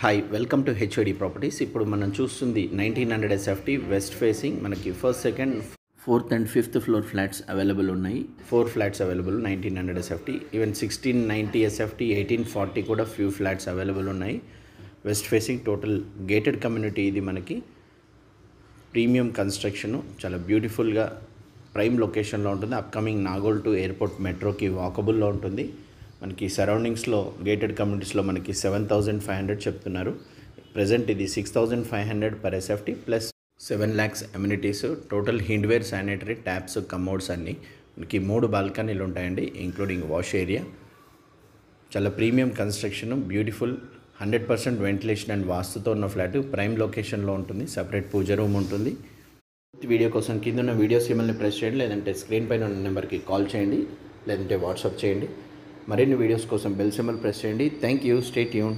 Hi welcome to HOD properties. ఇప్పుడు మనం చూస్తుంది 1900 ఎస్ఎఫ్టీ వెస్ట్ ఫేసింగ్. మనకి first, second, fourth and fifth floor flats available ఉన్నాయి. 4 flats available 1900 SFT. Even 1690 SFT, 1840 కూడా few flats available ఉన్నాయి. West facing total gated community. ఇది మనకి premium construction, చాలా బ్యూటిఫుల్గా ప్రైమ్ లొకేషన్లో ఉంటుంది. అప్కమింగ్ నాగోల్ టు ఎయిర్పోర్ట్ మెట్రోకి వాకబుల్లో ఉంటుంది. మనకి సరౌండింగ్స్లో గేటెడ్ కమ్యూనిటీస్లో మనకి 7,500 చెప్తున్నారు. ప్రజెంట్ ఇది 6,500 per SFT plus 7 lakhs amenities. Total Hindware, sanitary, taps, commodes అన్నీ. మనకి 3 బాల్కనీలు ఉంటాయండి, ఇంక్లూడింగ్ వాష్ ఏరియా. చాలా premium construction, beautiful 100% ventilation and వాస్తుతో ఉన్న ఫ్లాట్. ప్రైమ్ లొకేషన్లో ఉంటుంది. సపరేట్ పూజ రూమ్ ఉంటుంది. వీడియో కోసం కింద ఉన్న వీడియో సిమ్మల్ని ప్రెస్ చేయండి, లేదంటే స్క్రీన్ పైన ఉన్న నెంబర్కి కాల్ చేయండి, లేదంటే వాట్సాప్ చేయండి. మరిన్ని వీడియోస్ కోసం బెల్ సింబల్ ప్రెస్ చేయండి. Thank you. Stay tune.